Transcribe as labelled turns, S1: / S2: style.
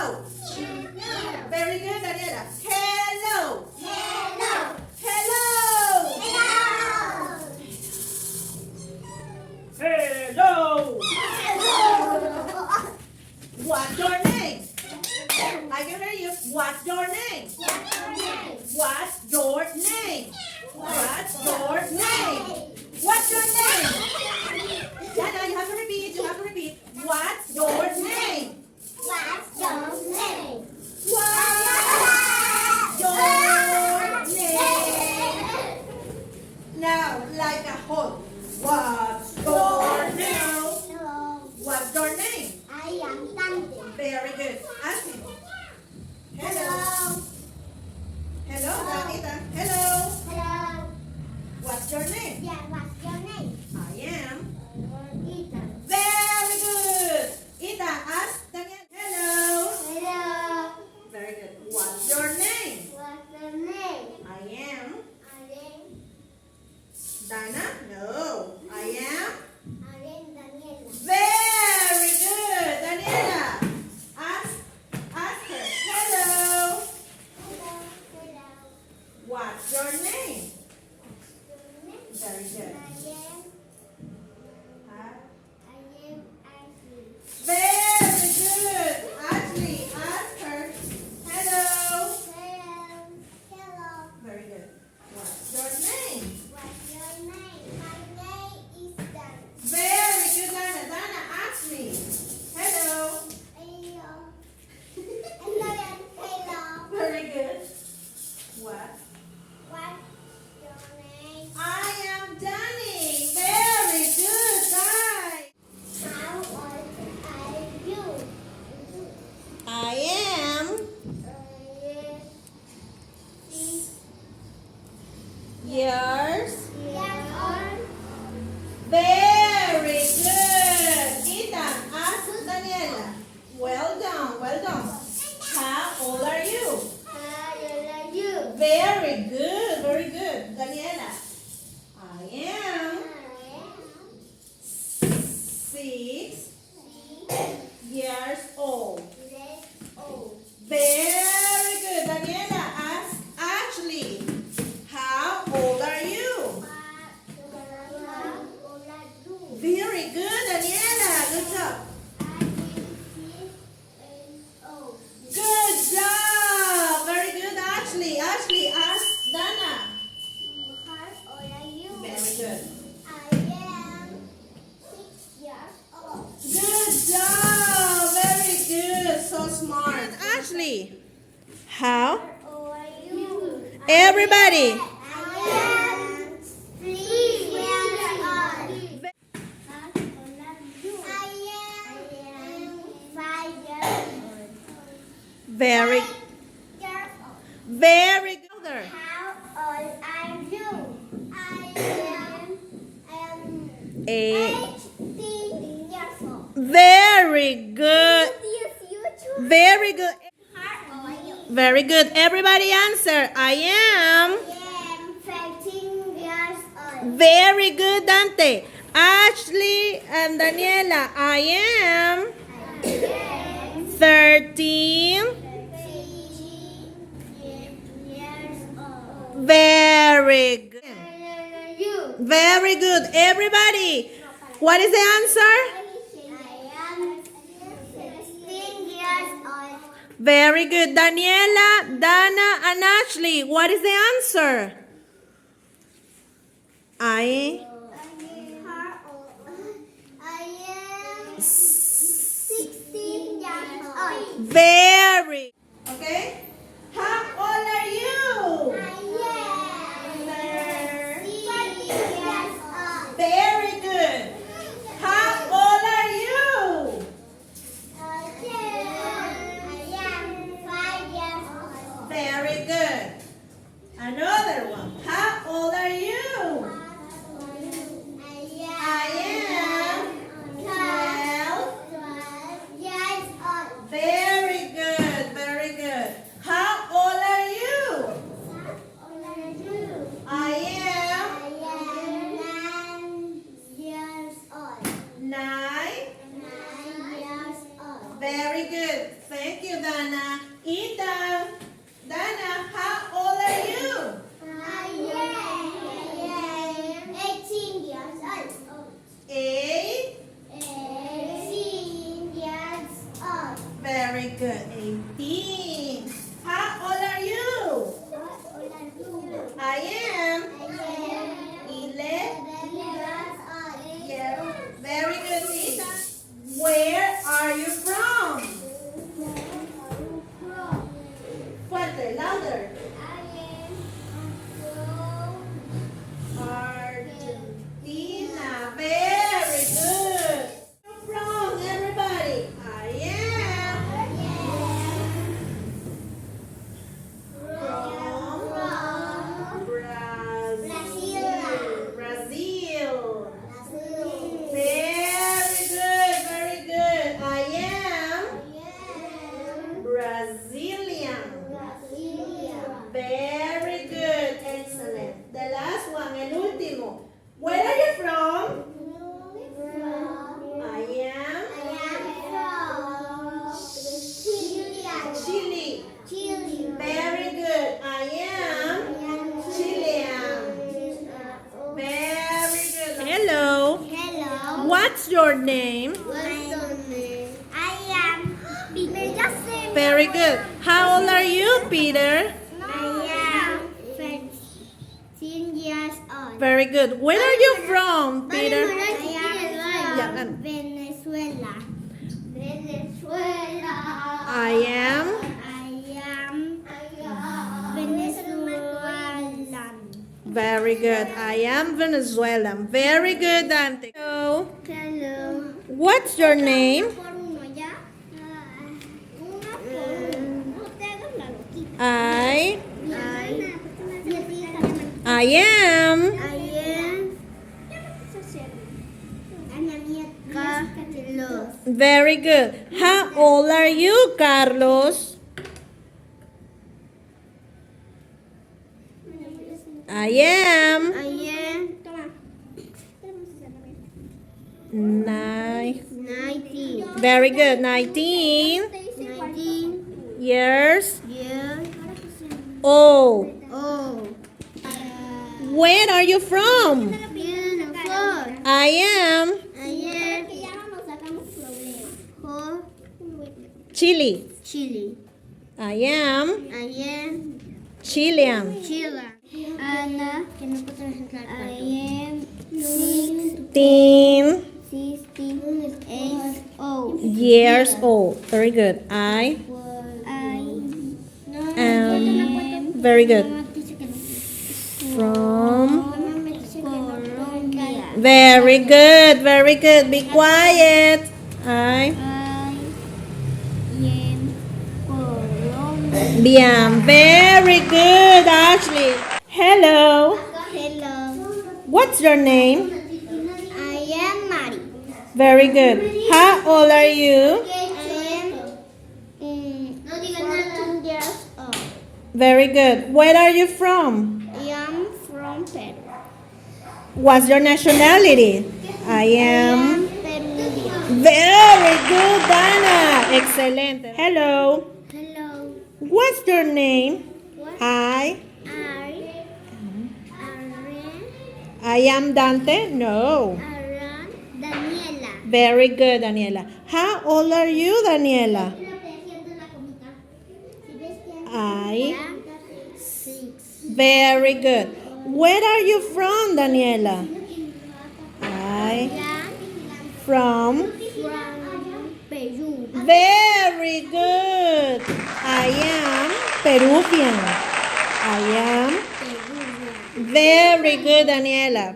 S1: Hello. Very good, Daniela. Hello. Hello. Hello. What's your name? I can hear you. What's your name? What's your name? What's your name? What's your name? Dana, you have to repeat. You have to repeat. What's your name?
S2: What's your name?
S1: What's your name? Now, like a whole. What's your name? What's your name?
S2: I am Dante.
S1: Very good. Ask me. Hello. Hello, Danita. Hello.
S2: Hello.
S1: What's your name?
S2: Yeah, what's your name?
S1: I am.
S2: Ethan.
S1: Very good. Ethan, ask Daniel. Hello.
S2: Hello.
S1: Very good. What's your name?
S2: What's your name?
S1: I am.
S2: I am.
S1: Dana? No. I am.
S2: Daniela.
S1: Very good. Daniela. Ask her. Hello.
S2: Hello.
S1: What's your name?
S2: Your name?
S1: Very good.
S2: I am Ashley.
S1: Very good. Ashley, ask her. Hello.
S2: Hello.
S1: Very good. What's your name?
S2: What's your name? My name is Dan.
S1: Very good, Dana. Dana, ask me. Hello.
S2: Hello.
S1: Very good. What?
S2: What's your name?
S1: I am Danny. Very good, guys.
S2: How old are you?
S1: I am. Yours. Very good. Ethan, ask Daniela. Well done, well done. How old are you? Very good, very good. Daniela. I am 6 years old. Very good. Daniela, ask Ashley. How old are you? Very good, Daniela. Good job. Good job. Very good, Ashley. Ashley, ask Dana. Very good. Good job. Very good. So smart. Ashley. How? Everybody. Very, very good.
S2: How old are you? I am 18 years old.
S1: Very good. Very good.
S2: How old are you?
S1: Very good. Everybody answer. I am.
S2: I am 13 years old.
S1: Very good, Dante. Ashley and Daniela. I am
S2: I am
S1: 13.
S2: 13 years old.
S1: Very good.
S2: You.
S1: Very good. Everybody. What is the answer?
S2: I am 16 years old.
S1: Very good. Daniela, Dana, and Ashley. What is the answer? I
S2: am 16 years old.
S1: very. Okay. How old are you?
S2: Years old.
S1: Very good. How old are you?
S2: I am 5 years old.
S1: Very good. Another one. How old are you? I am 12.
S2: 12 years old.
S1: Very good. Very good. Thank you, Dana. Ethan. Dana, how old are you?
S2: I am 18 years old.
S1: 8.
S2: 18 years old.
S1: Very good. 18. How old are you?
S2: How old are you?
S1: I am
S2: I am
S1: 11
S2: years old.
S1: years. Very good, Ethan. Where are you from? Fuerte, louder. Argentina. Very good. Where are you from, everybody? I am from Brazil. Very good, very good. I am Brazilian. Very good, excellent. The last one, el último. Where are you from? I am Chile. Very good. I am Chilean. Very good. Hello.
S2: Hello.
S1: What's your name?
S2: I am Peter.
S1: Very good. How old are you, Peter?
S2: I am 13 years old.
S1: Very good. Where are you from, Peter?
S2: I
S1: Yeah,
S2: am
S1: and-
S2: from Venezuela.
S1: I am
S2: Venezuelan.
S1: very good. I am Venezuelan. Very good, Dante. Hello.
S2: Hello.
S1: What's your name?
S2: Por uno ya. Una por uno. Usted haga la loquita.
S1: I am
S2: I am Carlos.
S1: very good. How old are you, Carlos? I am
S2: 19
S1: very good. 19 years
S2: years
S1: old.
S2: old.
S1: Where are you from?
S2: Beautiful.
S1: I am
S2: For
S1: Chile.
S2: Chile.
S1: I am
S2: I am
S1: Chilean.
S2: Chile. Ana, I am 16 old.
S1: years old. Very good. I am very good. From
S2: Colombia.
S1: very good. Very good. Be quiet. I
S2: I am Colombia.
S1: bien. Very good, Ashley. Hello.
S2: Hello.
S1: What's your name?
S2: I am Mari.
S1: Very good. How old are you?
S2: I am 14 years old.
S1: Very good. Where are you from?
S2: I am from Peru.
S1: What's your nationality? I am
S2: Peruvian.
S1: very good, Dana. Excelente. Hello.
S2: Hello.
S1: What's your name?
S2: What
S1: I
S2: are
S1: am Dante. No.
S2: Daniela.
S1: Very good, Daniela. How old are you, Daniela? I.
S2: 6.
S1: Very good. Where are you from, Daniela? I from.
S2: Peru.
S1: Very good. I am Peruvian. I am very good, Daniela.